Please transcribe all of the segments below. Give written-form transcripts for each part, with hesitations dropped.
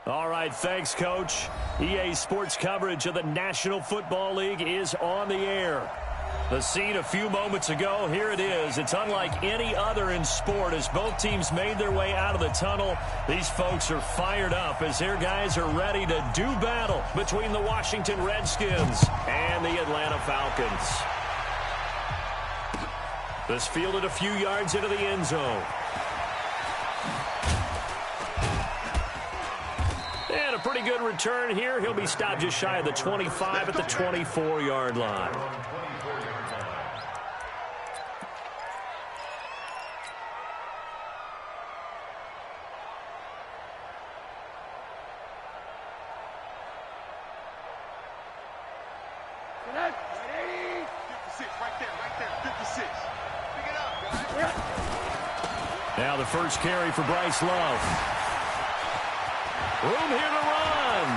All right, thanks, Coach. EA Sports coverage of the National Football League is on the air. The scene a few moments ago, here it is. It's unlike any other in sport as both teams made their way out of the tunnel. These folks are fired up as their guys are ready to do battle between the Washington Redskins and the Atlanta Falcons. This fielded a few yards into the end zone. And a pretty good return here. He'll be stopped just shy of the 25 at the 24-yard line. Now the first carry for Bryce Love. Room here to run.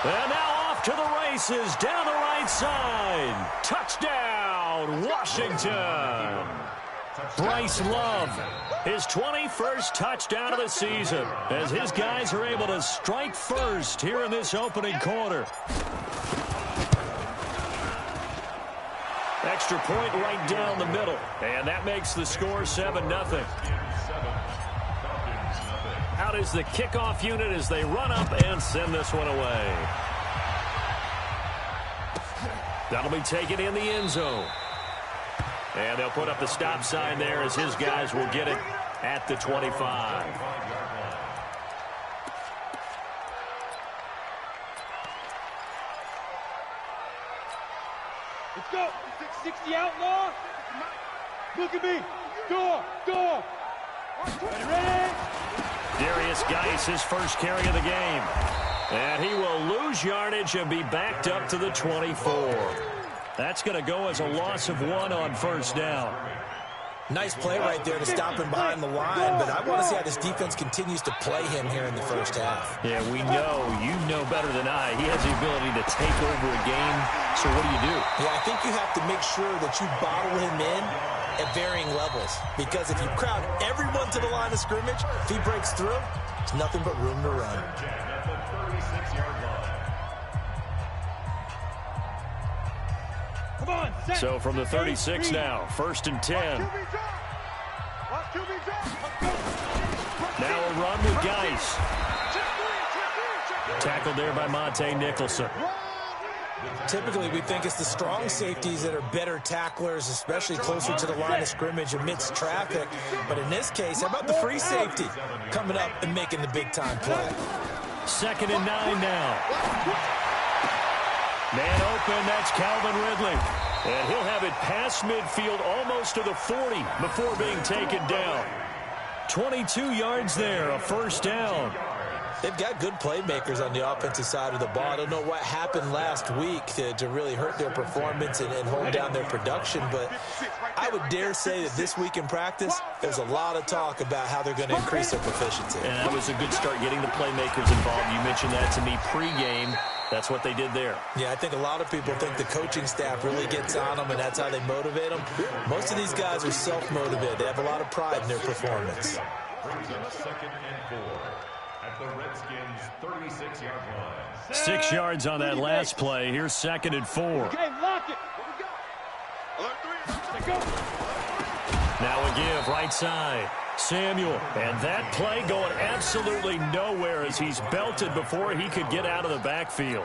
And now off to the races down the right side. Touchdown, Washington. Bryce Love, his 21st touchdown of the season, as his guys are able to strike first here in this opening quarter. Extra point right down the middle, and that makes the score 7-0. Out is the kickoff unit as they run up and send this one away. That'll be taken in the end zone. And they'll put up the stop sign there as his guys will get it at the 25. Let's go. 60 outlaw. Look at me. Go. Ready? Darius Geis, his first carry of the game. And he will lose yardage and be backed up to the 24. That's going to go as a loss of 1 on first down. Nice play right there to stop him behind the line, but I want to see how this defense continues to play him here in the first half. Yeah, we know, you know better than I, he has the ability to take over a game. So what do? Yeah, I think you have to make sure that you bottle him in at varying levels, because if you crowd everyone to the line of scrimmage, if he breaks through, there's nothing but room to run. So from the 36 now, 1st and 10. Now a run with Geis. Tackled there by Monte Nicholson. Typically, we think it's the strong safeties that are better tacklers, especially closer to the line of scrimmage amidst traffic. But in this case, how about the free safety coming up and making the big-time play? 2nd and 9 now. Man open, that's Calvin Ridley. And he'll have it past midfield almost to the 40 before being taken down. 22 yards there, a first down. They've got good playmakers on the offensive side of the ball. I don't know what happened last week to really hurt their performance and hold down their production, but I would dare say that this week in practice, there's a lot of talk about how they're going to increase their proficiency. And that was a good start getting the playmakers involved. You mentioned that to me pregame. That's what they did there. Yeah, I think a lot of people think the coaching staff really gets on them, and that's how they motivate them. Most of these guys are self-motivated. They have a lot of pride in their performance. 2nd and 4 at the Redskins' 36-yard line. 6 yards on that last play. Here's 2nd and 4. Okay, lock it. Now a give, right side. Samuel, and that play going absolutely nowhere as he's belted before he could get out of the backfield.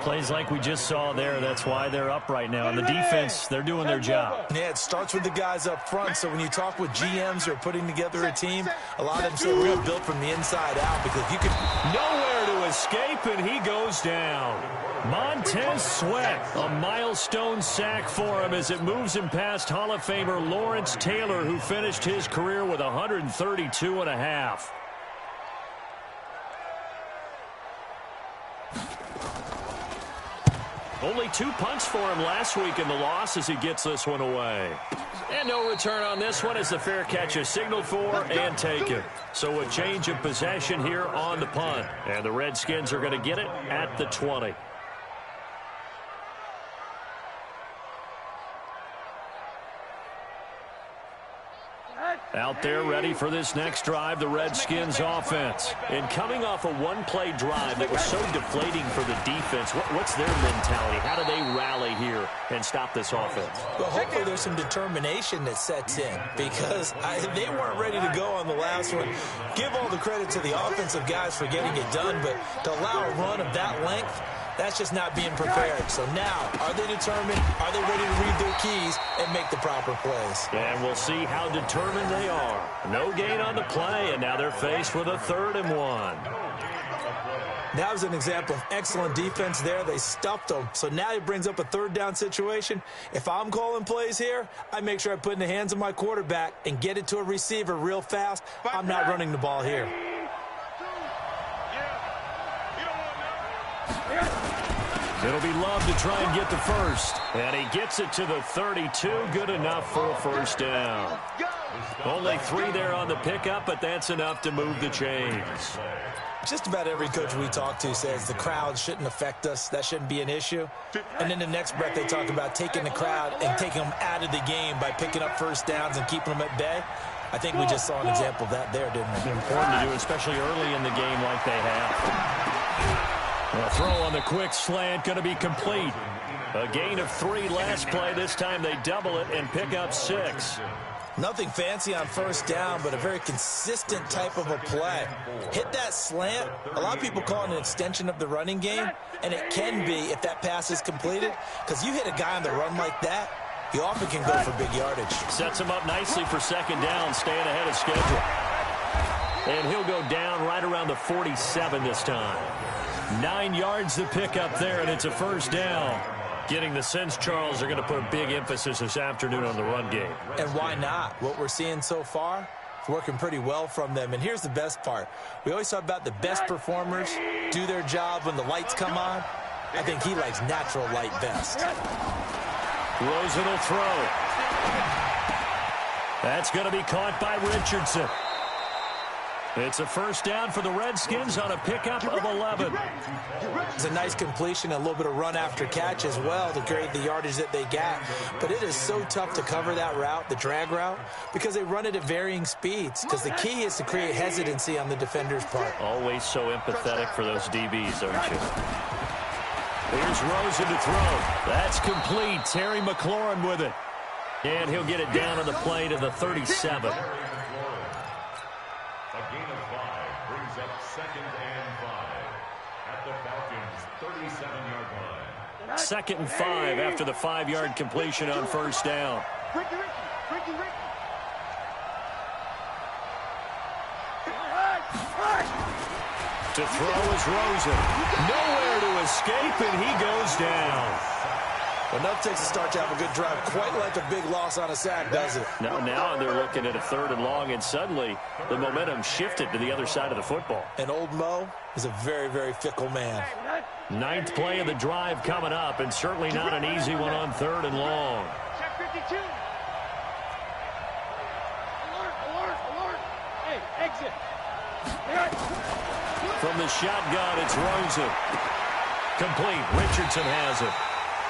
Plays like we just saw there, that's why they're up right now. And the defense, they're doing their job. Yeah, it starts with the guys up front, so when you talk with GMs who are putting together a team, a lot of them say we're going to build from the inside out because you could... Nowhere to escape, and he goes down. Montez Sweat, a milestone sack for him as it moves him past Hall of Famer Lawrence Taylor, who finished his career with 132 and a half. Only 2 punts for him last week in the loss as he gets this one away. And no return on this one as the fair catch is signaled for and taken. So a change of possession here on the punt. And the Redskins are going to get it at the 20. Out there ready for this next drive, the Redskins offense. And coming off a one-play drive that was so deflating for the defense, what's their mentality? How do they rally here and stop this offense? Well, hopefully there's some determination that sets in because they weren't ready to go on the last one. Give all the credit to the offensive guys for getting it done, but to allow a run of that length, that's just not being prepared. So now, are they determined? Are they ready to read their keys and make the proper plays? And we'll see how determined they are. No gain on the play, and now they're faced with a 3rd and 1. That was an example of excellent defense there. They stuffed them. So now it brings up a 3rd down situation. If I'm calling plays here, I make sure I put it in the hands of my quarterback and get it to a receiver real fast. I'm not running the ball here. It'll be Love to try and get the first. And he gets it to the 32. Good enough for a 1st down. Only 3 there on the pickup, but that's enough to move the chains. Just about every coach we talk to says the crowd shouldn't affect us. That shouldn't be an issue. And in the next breath, they talk about taking the crowd and taking them out of the game by picking up 1st downs and keeping them at bay. I think we just saw an example of that there, didn't we? It's important to do, especially early in the game like they have. A throw on the quick slant going to be complete. A gain of 3 last play. This time they double it and pick up 6. Nothing fancy on 1st down, but a very consistent type of a play. Hit that slant. A lot of people call it an extension of the running game, and it can be if that pass is completed, because you hit a guy on the run like that, he often can go for big yardage. Sets him up nicely for 2nd down, staying ahead of schedule. And he'll go down right around the 47 this time. 9 yards to pick up there, and it's a 1st down. Getting the sense, Charles, are going to put a big emphasis this afternoon on the run game. And why not? What we're seeing so far is working pretty well from them. And here's the best part. We always talk about the best performers do their job when the lights come on. I think he likes natural light best. Rosen will throw. That's going to be caught by Richardson. It's a 1st down for the Redskins on a pickup of 11. It's a nice completion, a little bit of run after catch as well to create the yardage that they got. But it is so tough to cover that route, the drag route, because they run it at varying speeds. Because the key is to create hesitancy on the defender's part. Always so empathetic for those DBs, aren't you? Here's Rosen to throw. That's complete. Terry McLaurin with it. And he'll get it down on the play to the 37. A gain of 5 brings up 2nd and 5 at the Falcons' 37-yard line. 2nd and 5 after the 5-yard completion on 1st down. To throw is Rosen. Nowhere to escape, and he goes down. Enough takes to start to have a good drive. Quite like a big loss on a sack, does it? Now they're looking at a 3rd and long, and suddenly the momentum shifted to the other side of the football. And old Mo is a very, very fickle man. 9th play of the drive coming up, and certainly not an easy one on 3rd and long. Check 52. Alert. Hey, exit. From the shotgun, it's Rosen. Complete. Richardson has it.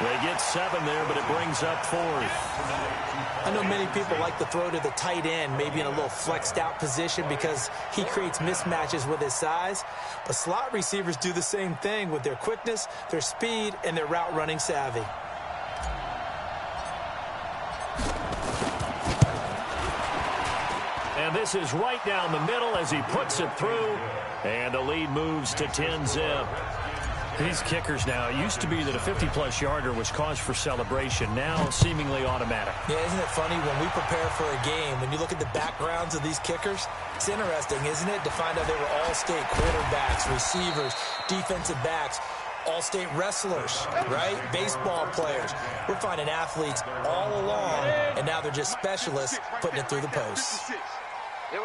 They get 7 there, but it brings up 4th. I know many people like to throw to the tight end, maybe in a little flexed out position because he creates mismatches with his size. But slot receivers do the same thing with their quickness, their speed, and their route running savvy. And this is right down the middle as he puts it through. And the lead moves to 10-zip. These kickers now, it used to be that a 50-plus yarder was cause for celebration. Now, seemingly automatic. Yeah, isn't it funny when we prepare for a game, when you look at the backgrounds of these kickers, it's interesting, isn't it, to find out they were all-state quarterbacks, receivers, defensive backs, all-state wrestlers, right? Baseball players. We're finding athletes all along, and now they're just specialists putting it through the posts. Here we go.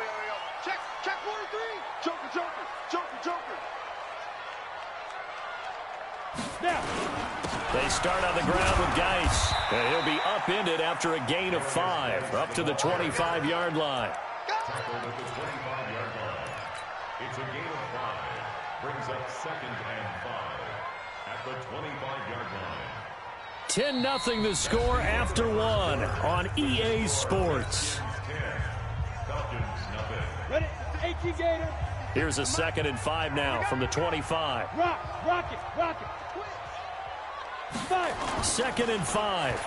Check 43. Joker. Now. They start on the ground with Geis, and he'll be upended after a gain of 5, up to the 25-yard line. Tackled at the 25-yard line. It's a gain of 5. Brings up 2nd and 5 at the 25-yard line. 10-0 the score after 1 on EA Sports. Ready? 18 Gator. Here's a 2nd and 5 now from the 25. Rock it. 5. 2nd and 5.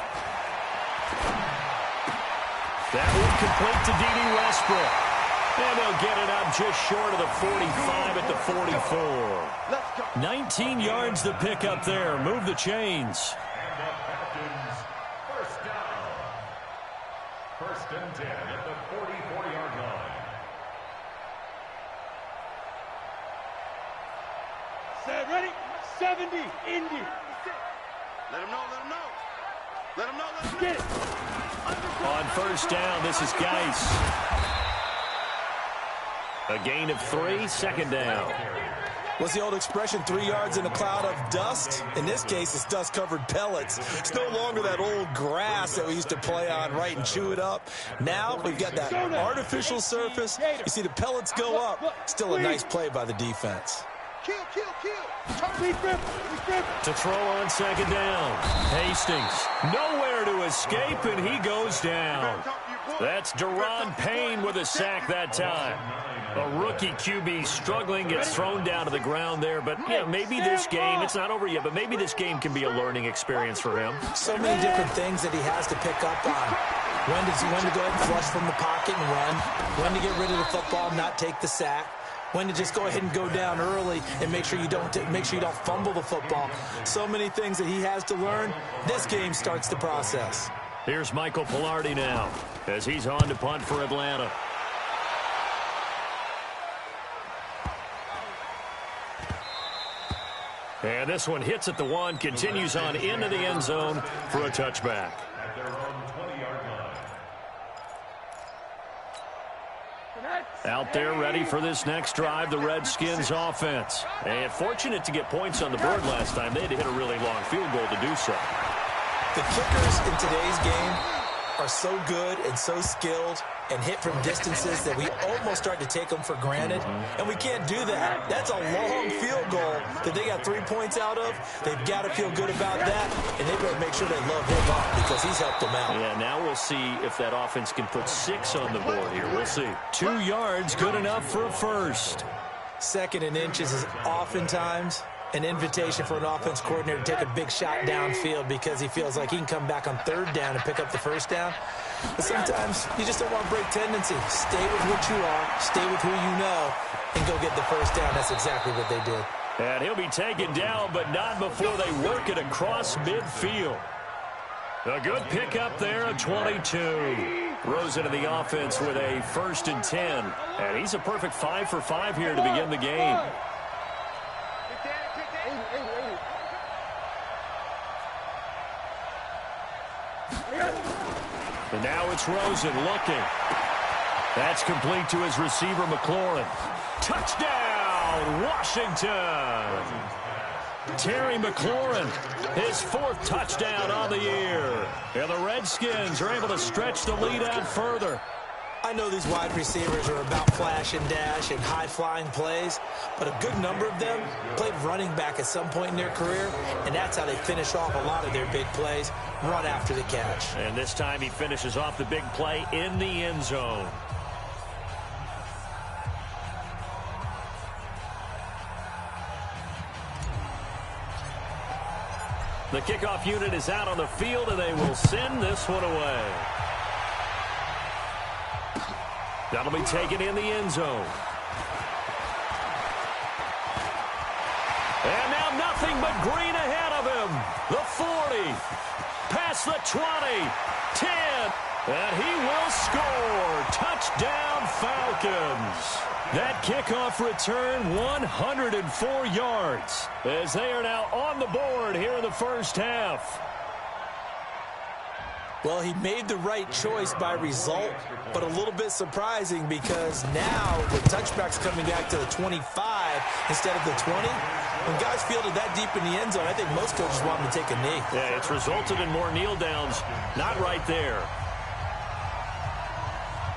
That one complete to D.D. Westbrook. And they'll get it up just short of the 45 at the 44. 19 yards to pick up there. Move the chains. And the Falcons, first down. 1st and 10 at the 44-yard line. Set, ready? 70, Indy. Let him know. Get it. On 1st down, this is Geis. A gain of 3, 2nd down. What's the old expression, 3 yards in a cloud of dust? In this case, it's dust-covered pellets. It's no longer that old grass that we used to play on, right, and chew it up. Now we've got that artificial surface. You see the pellets go up. Still a nice play by the defense. Kill. To throw on 2nd down. Hastings nowhere to escape, and he goes down. That's Deron Payne with a sack that time. A rookie QB struggling, gets thrown down to the ground there. But yeah, maybe this game, it's not over yet, but maybe this game can be a learning experience for him. So many different things that he has to pick up on. When to go ahead and flush from the pocket and run. When to get rid of the football and not take the sack. When to just go ahead and go down early and make sure you don't fumble the football. So many things that he has to learn. This game starts the process. Here's Michael Pilardi now as he's on to punt for Atlanta. And this one hits at the 1, continues on into the end zone for a touchback. At their own 20-yard line. Out there ready for this next drive, the Redskins offense. And fortunate to get points on the board last time. They had to hit a really long field goal to do so. The kickers in today's game are so good and so skilled and hit from distances that we almost start to take them for granted. And we can't do that. That's a long field goal that they got 3 points out of. They've got to feel good about that, and they better make sure they love him up because he's helped them out. Yeah, now we'll see if that offense can put 6 on the board here. We'll see. 2 yards, good enough for a first. 2nd and inches is oftentimes an invitation for an offense coordinator to take a big shot downfield because he feels like he can come back on 3rd down and pick up the first down. But sometimes you just don't want to break tendency. Stay with what you are, stay with who you know, and go get the first down. That's exactly what they did. And he'll be taken down, but not before they work it across midfield. A good pickup there at 22. Throws into the offense with a 1st and 10. And he's a perfect 5 for 5 here to begin the game. And now it's Rosen looking. That's complete to his receiver, McLaurin. Touchdown, Washington! Terry McLaurin, his 4th touchdown on the year. And the Redskins are able to stretch the lead out further. I know these wide receivers are about flash and dash and high-flying plays, but a good number of them played running back at some point in their career, and that's how they finish off a lot of their big plays, run after the catch. And this time he finishes off the big play in the end zone. The kickoff unit is out on the field, and they will send this one away. That'll be taken in the end zone. And now nothing but green ahead of him. The 40, past the 20, 10, and he will score. Touchdown, Falcons. That kickoff return, 104 yards, as they are now on the board here in the first half. Well, he made the right choice by result, but a little bit surprising because now the touchback's coming back to the 25 instead of the 20. When guys fielded that deep in the end zone, I think most coaches want him to take a knee. Yeah, it's resulted in more kneel downs. Not right there.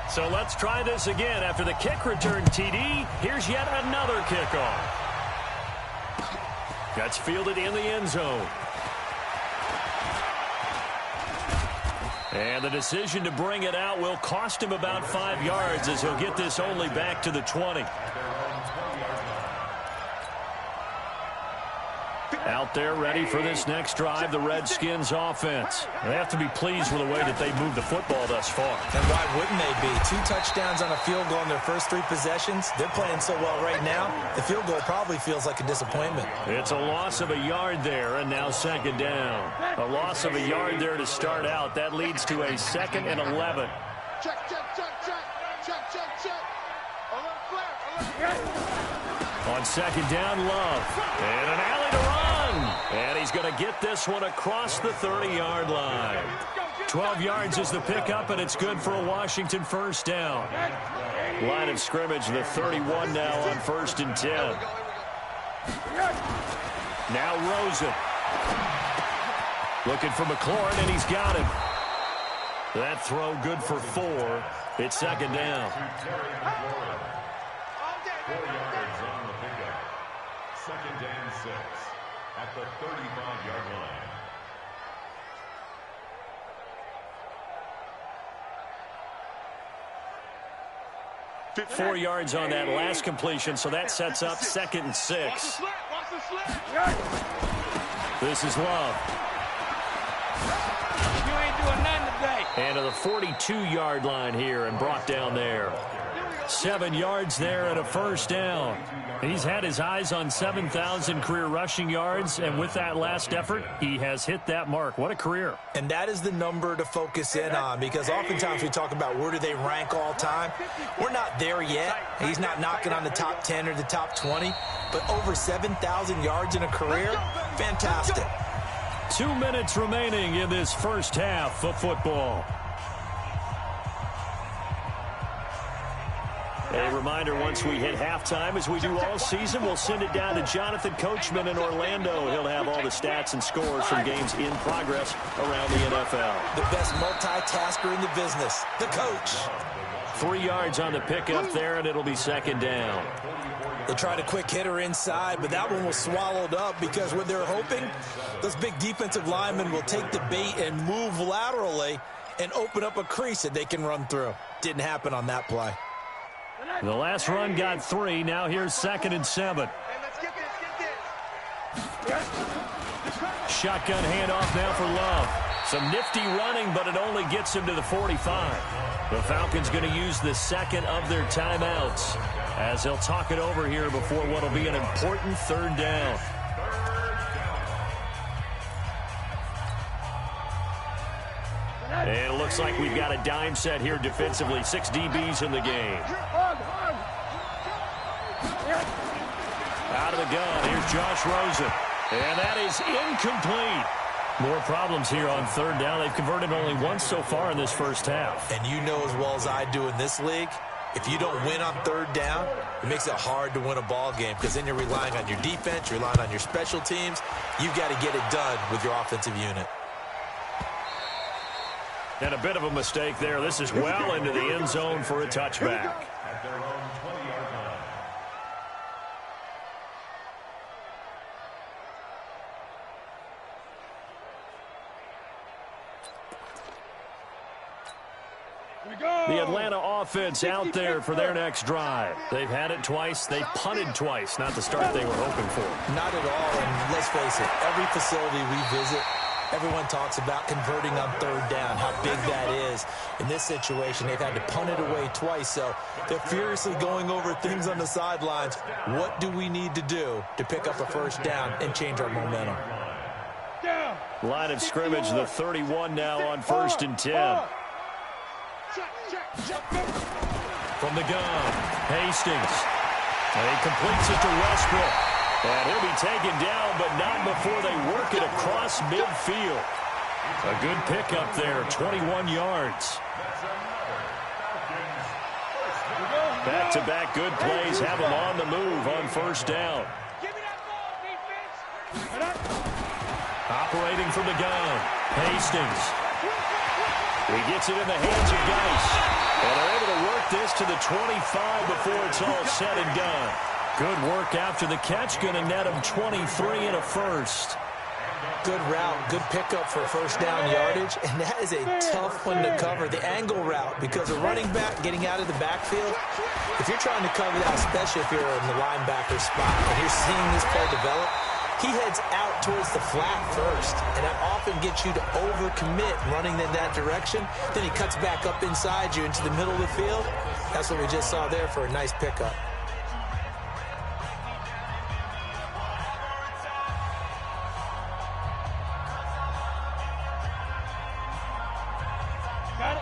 So let's try this again. After the kick return TD, here's yet another kickoff. That's fielded in the end zone. And the decision to bring it out will cost him about 5 yards as he'll get this only back to the 20. Out there ready for this next drive, the Redskins offense. They have to be pleased with the way that they moved the football thus far. And why wouldn't they be? 2 touchdowns on a field goal in their first 3 possessions. They're playing so well right now, the field goal probably feels like a disappointment. It's a loss of a yard there, and now second down. A loss of a yard there to start out. That leads to a 2nd and 11. Check, check, check, check, check, check, check. Alert flare, alert. On second down, Love. And an alley to run. And he's going to get this one across the 30-yard line. 12 yards is the pickup, and it's good for a Washington first down. Line of scrimmage, the 31 now on 1st and 10. Now Rosen. Looking for McLaurin, and he's got him. That throw good for 4. It's second down. 4 yards on the pickup. 2nd and 6 at the 35-yard line. Four yards on that last completion, so that sets up 2nd and 6. This is Love. You ain't doing nothing today. And to the 42-yard line here and brought down there. 7 yards there and a first down. He's had his eyes on 7,000 career rushing yards, and with that last effort, he has hit that mark. What a career. And that is the number to focus in on, because oftentimes we talk about where do they rank all time. We're not there yet. He's not knocking on the top 10 or the top 20, but over 7,000 yards in a career, fantastic. 2 minutes remaining in this first half of football. A reminder, once we hit halftime, as we do all season, we'll send it down to Jonathan Coachman in Orlando. He'll have all the stats and scores from games in progress around the NFL. The best multitasker in the business, the coach. 3 yards on the pickup there, and it'll be second down. They tried a quick hitter inside, but that one was swallowed up because what they're hoping, those big defensive linemen will take the bait and move laterally and open up a crease that they can run through. Didn't happen on that play. The last run got 3. Now here's 2nd and 7. Shotgun handoff now for Love. Some nifty running, but it only gets him to the 45. The Falcons going to use the second of their timeouts as they'll talk it over here before what will be an important 3rd down. And it looks like we've got a dime set here defensively. 6 DBs in the game. Out of the gun, here's Josh Rosen. And that is incomplete. More problems here on 3rd down. They've converted only once so far in this first half. And you know as well as I do in this league, if you don't win on 3rd down, it makes it hard to win a ball game because then you're relying on your defense, you're relying on your special teams. You've got to get it done with your offensive unit. And a bit of a mistake there. This is well into the end zone for a touchback. At their own 20-yard line. The Atlanta offense out there for their next drive. They've had it twice. They've punted twice. Not the start they were hoping for. Not at all, and let's face it, every facility we visit, everyone talks about converting on 3rd down, how big that is. In this situation, they've had to punt it away twice, so they're furiously going over things on the sidelines. What do we need to do to pick up a first down and change our momentum? Line of scrimmage, the 31 now on 1st and 10. From the gun, Hastings. And he completes it to Westbrook. And he'll be taken down, but not before they work it across midfield. A good pickup there, 21 yards. Back-to-back good plays have him on the move on 1st down. Operating from the gun, Hastings. He gets it in the hands of Geis. And they're able to work this to the 25 before it's all said and done. Good work after the catch. Going to net him 23 and a first. Good route, good pickup for first down yardage, and that is a tough one to cover, the angle route, because a running back getting out of the backfield, if you're trying to cover that, especially if you're in the linebacker spot, and you're seeing this play develop, he heads out towards the flat first, and that often gets you to overcommit running in that direction. Then he cuts back up inside you into the middle of the field. That's what we just saw there for a nice pickup.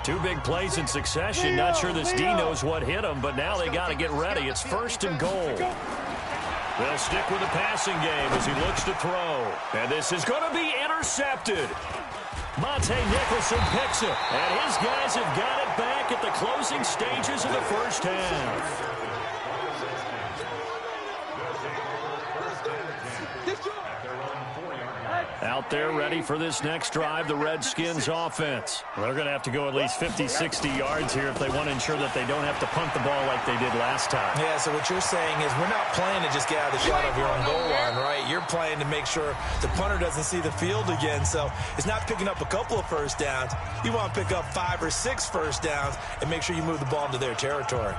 Two big plays in succession. Not sure this D knows what hit him, but now they got to get ready. It's 1st and goal. They'll stick with the passing game as he looks to throw. And this is going to be intercepted. Monte Nicholson picks it. And his guys have got it back at the closing stages of the first half. Out there ready for this next drive, the Redskins offense. They're going to have to go at least 50, 60 yards here if they want to ensure that they don't have to punt the ball like they did last time. Yeah, so what you're saying is we're not playing to just get out of the shot of your own goal line, right? You're playing to make sure the punter doesn't see the field again. So it's not picking up a couple of first downs. You want to pick up 5 or 6 first downs and make sure you move the ball into their territory.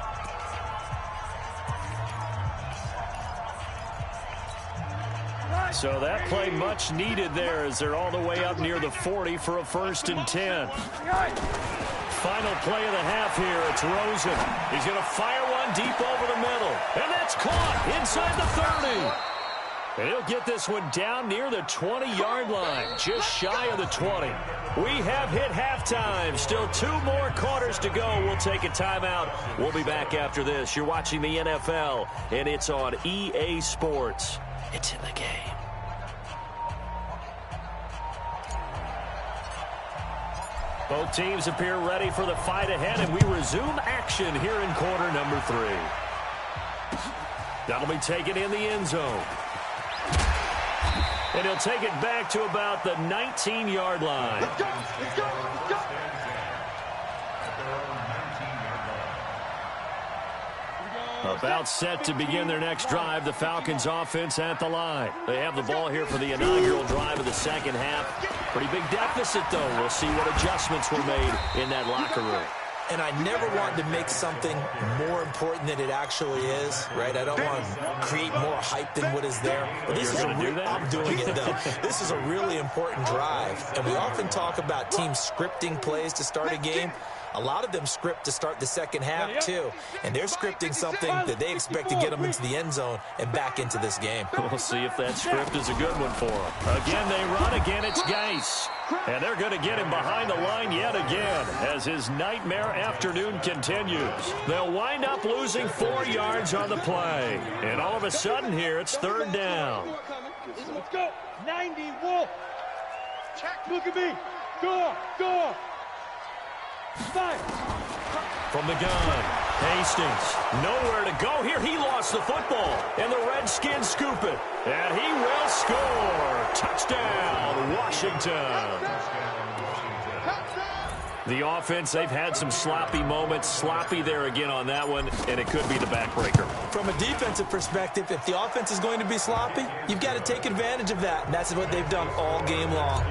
So that play much needed there as they're all the way up near the 40 for a 1st and 10. Final play of the half here. It's Rosen. He's going to fire one deep over the middle. And that's caught inside the 30. And he'll get this one down near the 20-yard line, just shy of the 20. We have hit halftime. Still 2 more quarters to go. We'll take a timeout. We'll be back after this. You're watching the NFL, and it's on EA Sports. It's in the game. Both teams appear ready for the fight ahead, and we resume action here in quarter number 3. That'll be taken in the end zone. And he'll take it back to about the 19-yard line. Let's go, let's go, let's go. About set to begin their next drive, the Falcons offense at the line. They have the ball here for the inaugural drive of the second half. Pretty big deficit, though. We'll see what adjustments were made in that locker room. And I never want to make something more important than it actually is, right? I don't want to create more hype than what is there. But this is I'm doing it, though. This is a really important drive. And we often talk about teams scripting plays to start a game. A lot of them script to start the second half, too. And they're scripting something that they expect to get them into the end zone and back into this game. We'll see if that script is a good one for them. Again, they run. Again, it's Geis. And they're going to get him behind the line yet again as his nightmare afternoon continues. They'll wind up losing 4 yards on the play. And all of a sudden here, it's 3rd down. Let's go. 90, Wolf. Check. Look at me. Go, go. From the gun, Hastings, nowhere to go here. He lost the football, and the Redskins scoop it. And he will score. Touchdown, Washington. The offense, they've had some sloppy moments. Sloppy there again on that one, and it could be the backbreaker. From a defensive perspective, if the offense is going to be sloppy, you've got to take advantage of that, and that's what they've done all game long.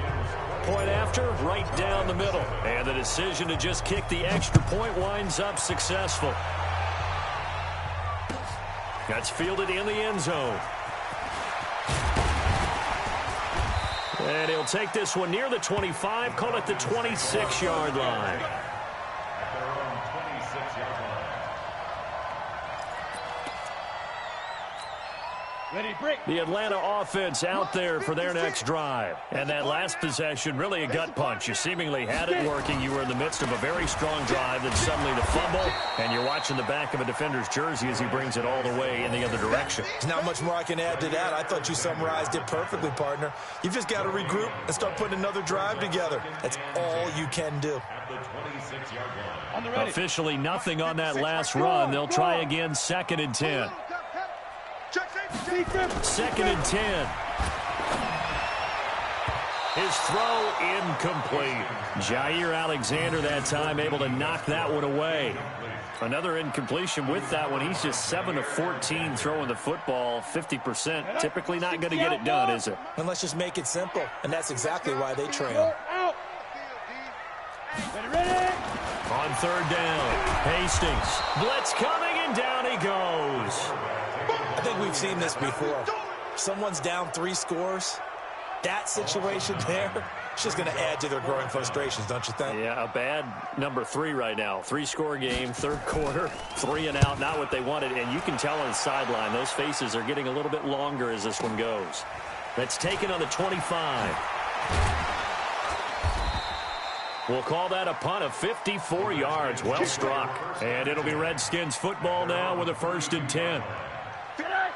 Point after, right down the middle. And the decision to just kick the extra point winds up successful. That's fielded in the end zone. And he'll take this one near the 25, call it the 26-yard line. Ready, break. The Atlanta offense out there for their next drive. And that last possession, really a gut punch. You seemingly had it working. You were in the midst of a very strong drive, then suddenly the fumble, and you're watching the back of a defender's jersey as he brings it all the way in the other direction. There's not much more I can add to that. I thought you summarized it perfectly, partner. You've just got to regroup and start putting another drive together. That's all you can do. Officially nothing on that last run. They'll try again, 2nd and 10. 2nd and 10. His throw incomplete. Jair Alexander that time able to knock that one away. Another incompletion with that one. He's just 7 of 14 throwing the football. 50%. Typically not going to get it done, is it? And let's just make it simple. And that's exactly why they trail. On third down, Hastings. Blitz coming, and down he goes. I think we've seen this before. Someone's down 3 scores. That situation there, it's just going to add to their growing frustrations, don't you think? Yeah, a bad number 3 right now. 3-score game, third quarter, 3 and out, not what they wanted. And you can tell on the sideline, those faces are getting a little bit longer as this one goes. That's taken on the 25. We'll call that a punt of 54 yards. Well struck. And it'll be Redskins football now with a 1st and 10.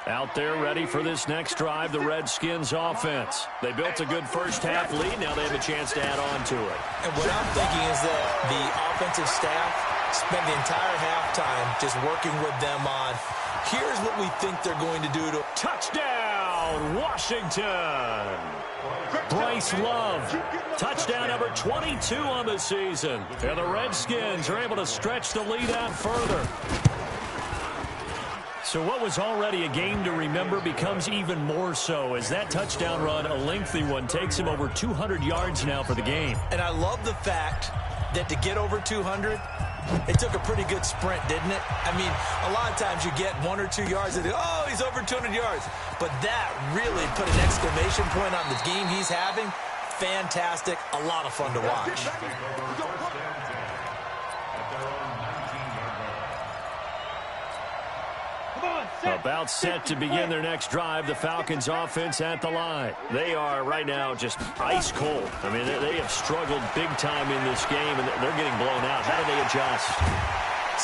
Out there ready for this next drive, the Redskins offense. They built a good first-half lead. Now they have a chance to add on to it. And what I'm thinking is that the offensive staff spent the entire halftime just working with them on, here's what we think they're going to do to... Touchdown, Washington! Bryce Love, touchdown number 22 on the season. And the Redskins are able to stretch the lead out further. So what was already a game to remember becomes even more so as that touchdown run, a lengthy one, takes him over 200 yards now for the game. And I love the fact that to get over 200, it took a pretty good sprint, didn't it? I mean, a lot of times you get 1 or 2 yards and, oh, he's over 200 yards. But that really put an exclamation point on the game he's having. Fantastic. A lot of fun to watch. About set to begin their next drive, the Falcons offense at the line. They are right now just ice cold. I mean, they have struggled big time in this game, and they're getting blown out. How do they adjust?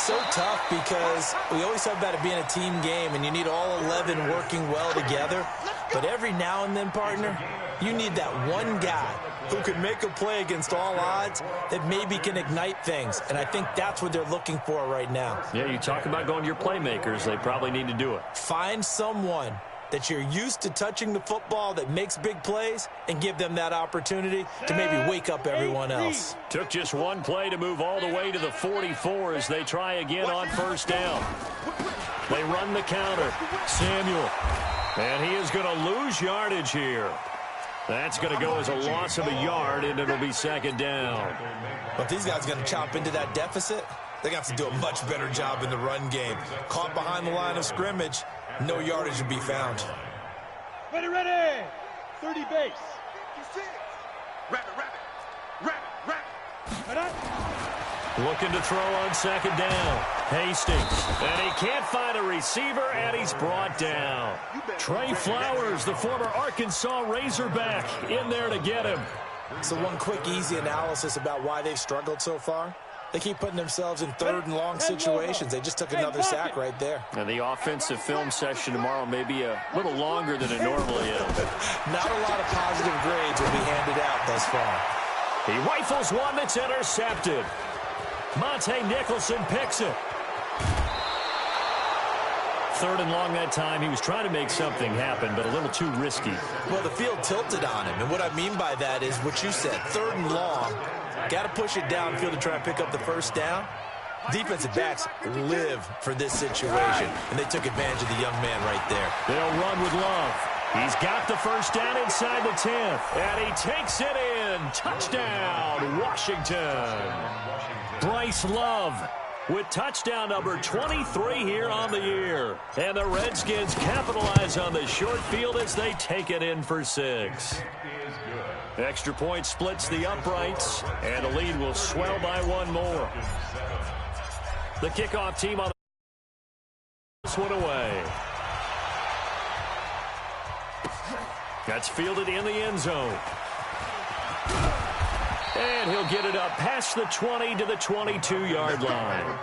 So tough because we always talk about it being a team game, and you need all 11 working well together. But every now and then, partner, you need that one guy who can make a play against all odds that maybe can ignite things. And I think that's what they're looking for right now. Yeah, you talk about going to your playmakers. They probably need to do it. Find someone that you're used to touching the football that makes big plays and give them that opportunity to maybe wake up everyone else. Took just one play to move all the way to the 44 as they try again on first down. They run the counter. Samuel. And he is going to lose yardage here. That's going to go as a loss of a yard, and it'll be 2nd down. But these guys are going to chop into that deficit. They're going to have to do a much better job in the run game. Caught behind the line of scrimmage, no yardage to be found. Ready, ready. 30 base. Rabbit, rabbit. Rabbit, rabbit. Looking to throw on 2nd down. Hastings. And he can't find a receiver, and he's brought down. Trey Flowers, the former Arkansas Razorback, in there to get him. So one quick, easy analysis about why they've struggled so far. They keep putting themselves in 3rd and long situations. They just took another sack right there. And the offensive film session tomorrow may be a little longer than it normally is. Not a lot of positive grades will be handed out thus far. He rifles one that's intercepted. Monte Nicholson picks it. 3rd and long that time. He was trying to make something happen, but a little too risky. Well, the field tilted on him, and what I mean by that is what you said, 3rd and long. Got to push it downfield to try and pick up the first down. Defensive backs live for this situation, and they took advantage of the young man right there. They'll run with Love. He's got the first down inside the 10th, and he takes it in. Touchdown, Washington. Bryce Love with touchdown number 23 here on the year. And the Redskins capitalize on the short field as they take it in for 6. Extra point splits the uprights, and the lead will swell by 1 more. The kickoff team on this one away. That's fielded in the end zone. And he'll get it up past the 20 to the 22-yard line.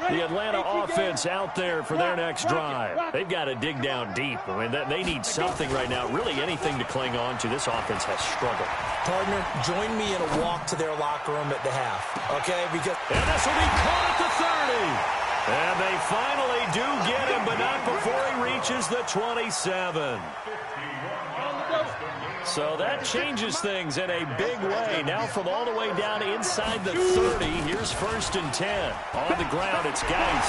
The Atlanta offense out there for their next drive. They've got to dig down deep. I mean, they need something right now, really anything to cling on to. This offense has struggled. Partner, join me in a walk to their locker room at the half, okay? Because and this will be caught at the 30. And they finally do get him, but not before he reaches the 27. So that changes things in a big way. Now from all the way down inside the 30, here's 1st and 10. On the ground, it's Geis.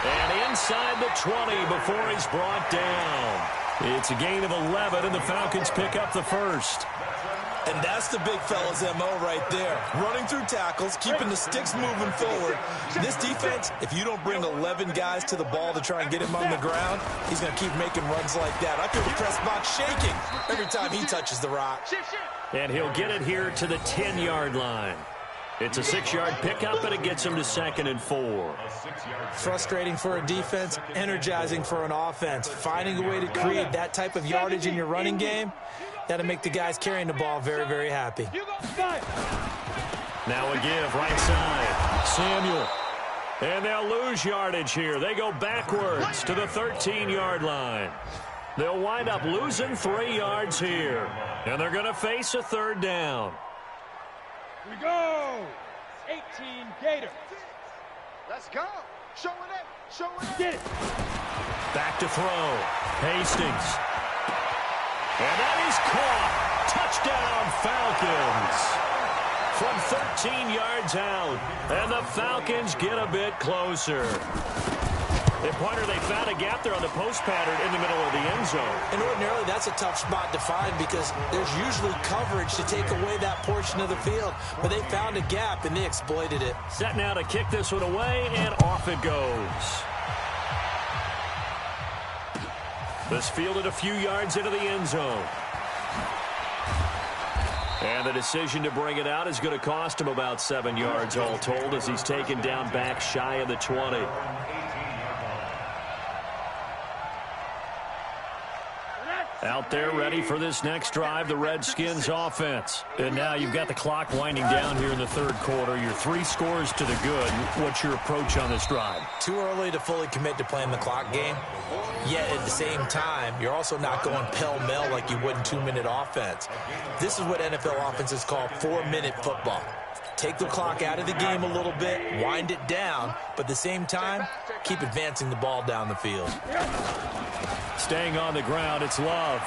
And inside the 20 before he's brought down. It's a gain of 11, and the Falcons pick up the first. And that's the big fella's MO right there. Running through tackles, keeping the sticks moving forward. This defense, if you don't bring 11 guys to the ball to try and get him on the ground, he's going to keep making runs like that. I feel the press box shaking every time he touches the rock. And he'll get it here to the 10-yard line. It's a 6-yard pickup, and it gets him to 2nd and 4. Frustrating for a defense, energizing for an offense. Finding a way to create that type of yardage in your running game, that'll make the guys carrying the ball very, very happy. Now a give right side. Samuel. And they'll lose yardage here. They go backwards to the 13-yard line. They'll wind up losing 3 yards here. And they're going to face a 3rd down. We go. 18 Gator. Let's go. Show it in. Show it in. Get it. Back to throw. Hastings. And that is caught. Touchdown, Falcons. From 13 yards out. And the Falcons get a bit closer. And Pointer, they found a gap there on the post pattern in the middle of the end zone. And ordinarily, that's a tough spot to find because there's usually coverage to take away that portion of the field. But they found a gap, and they exploited it. Set now to kick this one away, and off it goes. This fielded a few yards into the end zone. And the decision to bring it out is going to cost him about 7 yards all told as he's taken down back shy of the 20. Out there ready for this next drive, the Redskins offense. And now you've got the clock winding down here in the 3rd quarter. You're 3 scores to the good. What's your approach on this drive? Too early to fully commit to playing the clock game. Yet at the same time, you're also not going pell-mell like you would in 2-minute offense. This is what NFL offenses call 4-minute football. Take the clock out of the game a little bit, wind it down, but at the same time, keep advancing the ball down the field. Staying on the ground, it's Love.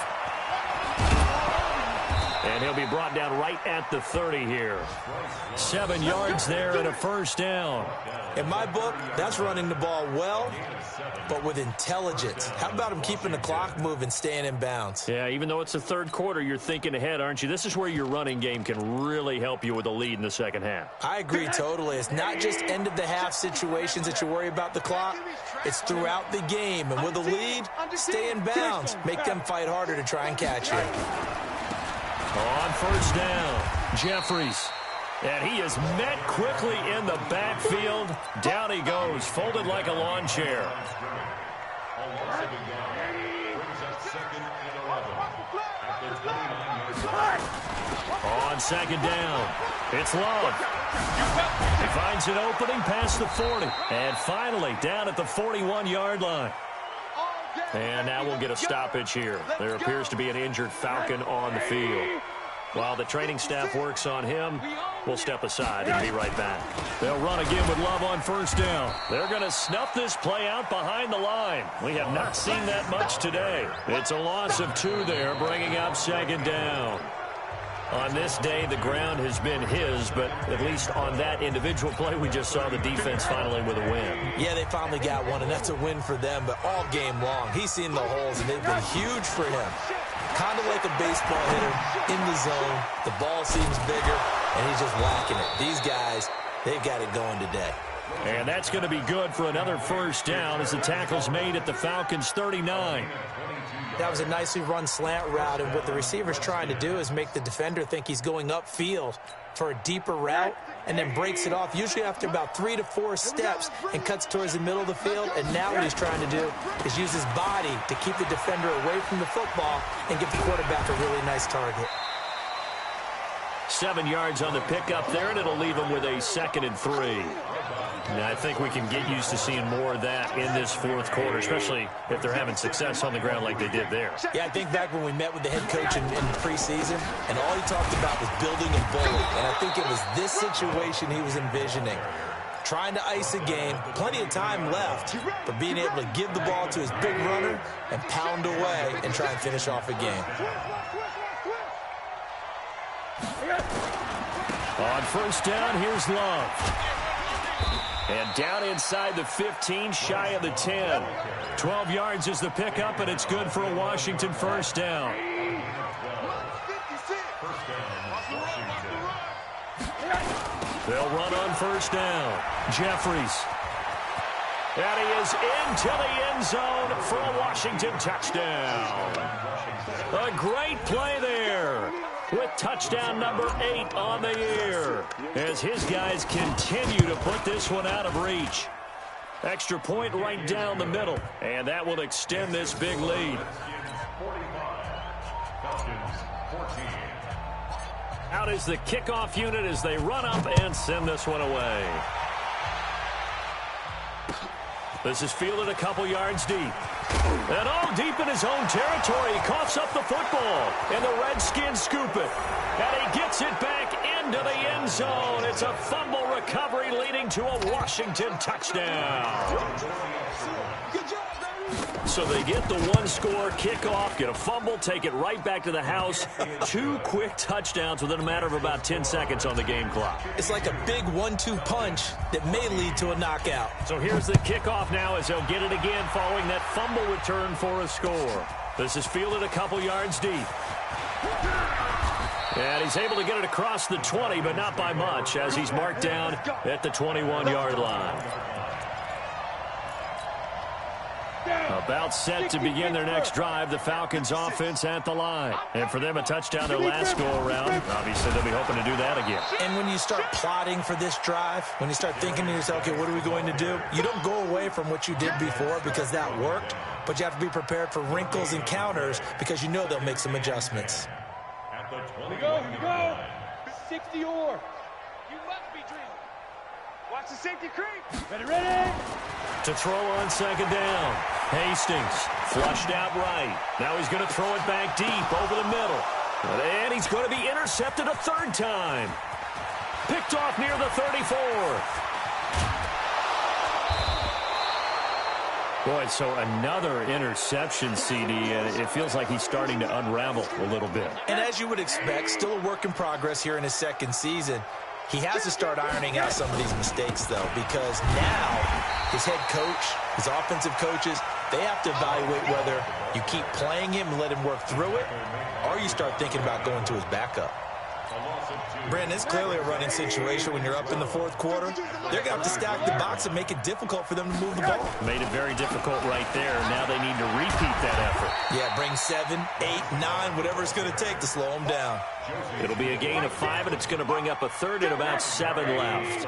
And he'll be brought down right at the 30 here. 7 yards there and a 1st down. In my book, that's running the ball well, but with intelligence. How about him keeping the clock moving, staying in bounds? Yeah, even though it's the 3rd quarter, you're thinking ahead, aren't you? This is where your running game can really help you with a lead in the 2nd half. I agree totally. It's not just end-of-the-half situations that you worry about the clock. It's throughout the game. And with a lead, stay in bounds. Make them fight harder to try and catch you. On 1st down, Jeffries. And he is met quickly in the backfield. Down he goes, folded like a lawn chair. On 2nd down, it's Love. He finds an opening past the 40. And finally, down at the 41-yard line. And now we'll get a stoppage here. There appears to be an injured Falcon on the field. While the training staff works on him, we'll step aside and be right back. They'll run again with Love on 1st down. They're going to snuff this play out behind the line. We have not seen that much today. It's a loss of 2 there, bringing up 2nd down. On this day, the ground has been his, but at least on that individual play, we just saw the defense finally with a win. Yeah, they finally got one, and that's a win for them, but all game long, he's seen the holes, and they've been huge for him. Kind of like a baseball hitter in the zone. The ball seems bigger, and he's just whacking it. These guys, they've got it going today. And that's going to be good for another 1st down as the tackle's made at the Falcons' 39. That was a nicely run slant route, and what the receiver's trying to do is make the defender think he's going upfield for a deeper route and then breaks it off, usually after about 3 to 4 steps, and cuts towards the middle of the field. And now what he's trying to do is use his body to keep the defender away from the football and give the quarterback a really nice target. 7 yards on the pickup there, and it'll leave him with a 2nd and 3. Now, I think we can get used to seeing more of that in this 4th quarter, especially if they're having success on the ground like they did there. Yeah, I think back when we met with the head coach in the preseason, and all he talked about was building and bullying. And I think it was this situation he was envisioning. Trying to ice a game, plenty of time left, but being able to give the ball to his big runner and pound away and try and finish off a game. On first down, here's Love. And down inside the 15, shy of the 10. 12 yards is the pickup, and it's good for a Washington first down. They'll run on first down. Jeffries. And he is into the end zone for a Washington touchdown. A great play there with touchdown number 8 on the year as his guys continue to put this one out of reach. Extra point right down the middle, and that will extend this big lead. Out is the kickoff unit as they run up and send this one away. This is fielded a couple yards deep. And all deep in his own territory. He coughs up the football. And the Redskins scoop it. And he gets it back into the end zone. It's a fumble recovery leading to a Washington touchdown. So they get the one-score kickoff, get a fumble, take it right back to the house. 2 quick touchdowns within a matter of about 10 seconds on the game clock. It's like a big 1-2 punch that may lead to a knockout. So here's the kickoff now as they'll get it again following that fumble return for a score. This is fielded a couple yards deep. And he's able to get it across the 20, but not by much as he's marked down at the 21-yard line. About set to begin their next drive, the Falcons offense at the line. And for them, a touchdown their last go-around. Obviously, they'll be hoping to do that again. And when you start plotting for this drive, when you start thinking to yourself, okay, what are we going to do? You don't go away from what you did before because that worked, but you have to be prepared for wrinkles and counters because you know they'll make some adjustments. Here we go. 60 or. You must be dreaming. Watch the safety creep. Ready. To throw on second down. Hastings flushed out right. Now he's going to throw it back deep over the middle. And he's going to be intercepted a third time. Picked off near the 34. Boy, so another interception, CD, and it feels like he's starting to unravel a little bit. And as you would expect, still a work in progress here in his second season. He has to start ironing out some of these mistakes, though, because now his head coach, his offensive coaches, they have to evaluate whether you keep playing him and let him work through it, or you start thinking about going to his backup. Brandon, it's clearly a running situation when you're up in the fourth quarter. They're going to have to stack the box and make it difficult for them to move the ball. Made it very difficult right there. Now they need to repeat that effort. Yeah, bring 7, 8, 9, whatever it's going to take to slow them down. It'll be a gain of 5, and it's going to bring up a third and about 7 left.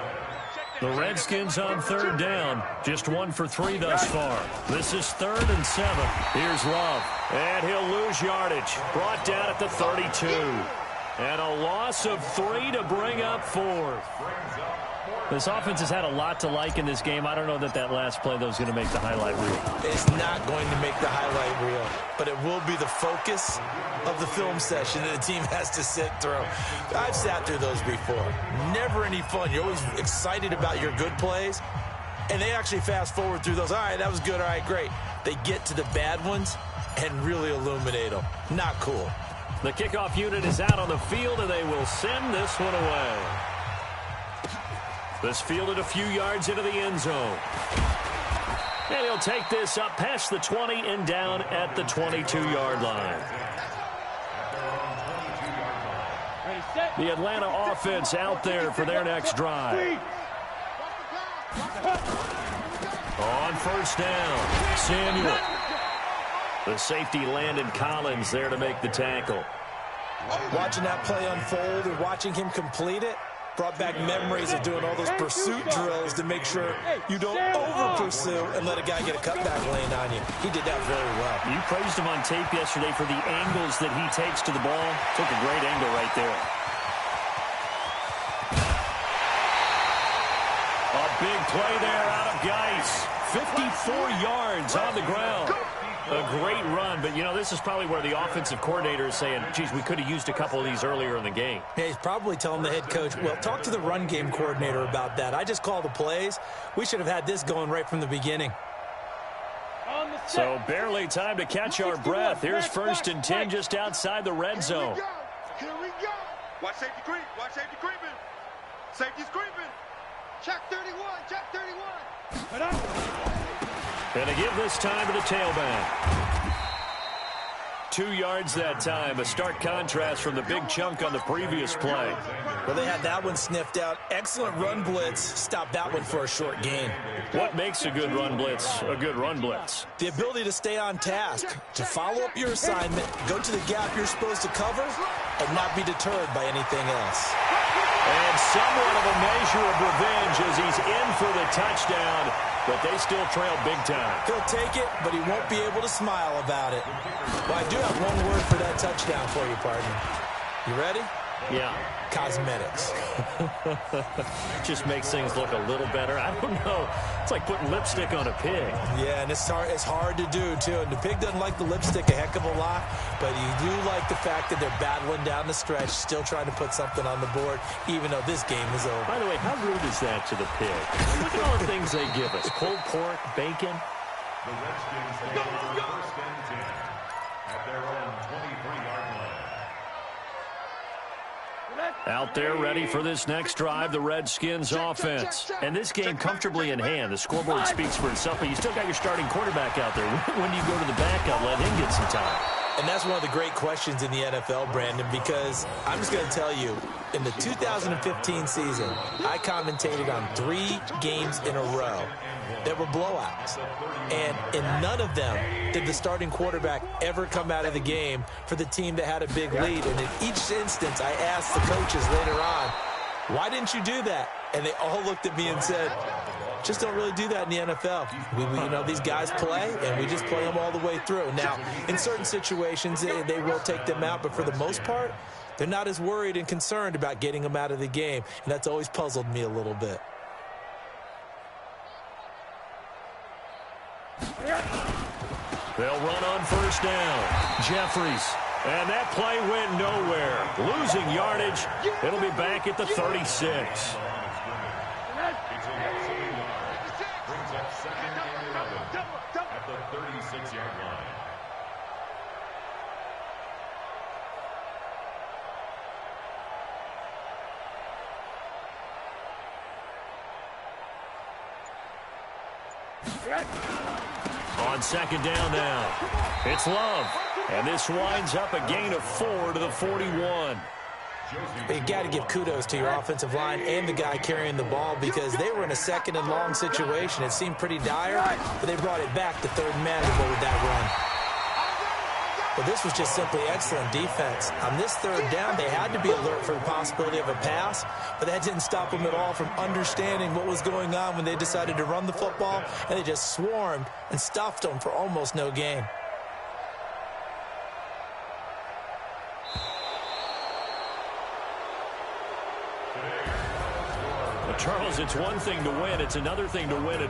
The Redskins on third down. Just 1 for 3 thus far. This is 3rd and 7. Here's Love. And he'll lose yardage. Brought down at the 32. And a loss of 3 to bring up 4th. This offense has had a lot to like in this game. I don't know that last play, though, is going to make the highlight reel. It's not going to make the highlight reel, but it will be the focus of the film session that the team has to sit through. I've sat through those before. Never any fun. You're always excited about your good plays, and they actually fast forward through those. All right, that was good. All right, great. They get to the bad ones and really illuminate them. Not cool. The kickoff unit is out on the field, and they will send this one away. This fielded a few yards into the end zone. And he'll take this up past the 20 and down at the 22-yard line. The Atlanta offense out there for their next drive. On first down, Samuel. The safety Landon Collins there to make the tackle. Watching that play unfold and watching him complete it brought back memories of doing all those pursuit drills to make sure you don't over-pursue and let a guy get a cutback lane on you. He did that very well. You praised him on tape yesterday for the angles that he takes to the ball. Took a great angle right there. A big play there out of Geis. 54 yards on the ground. A great run, but, you know, this is probably where the offensive coordinator is saying, geez, we could have used a couple of these earlier in the game. Yeah, he's probably telling the head coach, well, talk to the run game coordinator about that. I just call the plays. We should have had this going right from the beginning. So barely time to catch our breath. Here's 1st and 10 just outside the red zone. Here we go. Watch safety creep. Watch safety creeping. Safety's creeping. Check 31. Check 31. And they give this time to the tailback. 2 yards that time, a stark contrast from the big chunk on the previous play. Well, they had that one sniffed out. Excellent run blitz. Stopped that one for a short gain. What makes a good run blitz a good run blitz? The ability to stay on task, to follow up your assignment, go to the gap you're supposed to cover, and not be deterred by anything else. And somewhat of a measure of revenge as he's in for the touchdown, but they still trail big time. He'll take it, but he won't be able to smile about it. Well, I do have one word for that touchdown for you, partner. You ready? Yeah. Cosmetics. Just makes things look a little better. I don't know. It's like putting lipstick on a pig. Yeah, and it's hard to do, too. And the pig doesn't like the lipstick a heck of a lot, but you do like the fact that they're battling down the stretch, still trying to put something on the board, even though this game is over. By the way, how rude is that to the pig? Look at all the things they give us. Pulled pork, bacon. The Redskins take over 1st and 10 at their own 23-yard line. Out there ready for this next drive, the Redskins offense. And this game comfortably in hand. The scoreboard speaks for itself, but you still got your starting quarterback out there. When do you go to the backup, let him get some time? And that's one of the great questions in the NFL, Brandon, because I'm just going to tell you, in the 2015 season, I commentated on 3 games in a row that were blowouts. And in none of them did the starting quarterback ever come out of the game for the team that had a big lead. And in each instance, I asked the coaches later on, why didn't you do that? And they all looked at me and said, just don't really do that in the NFL. You know, these guys play, and we just play them all the way through. Now, in certain situations, they will take them out, but for the most part, they're not as worried and concerned about getting them out of the game, and that's always puzzled me a little bit. They'll run on 1st down. Jeffries. And that play went nowhere. Losing yardage. It'll be back at the 36. Brings up 2nd and 11 at the 36-yard line. On 2nd down now, it's Love. And this winds up a gain of 4 to the 41. You got to give kudos to your offensive line and the guy carrying the ball because they were in a 2nd and long situation. It seemed pretty dire, but they brought it back to 3rd and manageable with that run. But this was just simply excellent defense. On this 3rd down, they had to be alert for the possibility of a pass, but that didn't stop them at all from understanding what was going on when they decided to run the football, and they just swarmed and stuffed them for almost no gain. Well, Charles, it's one thing to win. It's another thing to win it.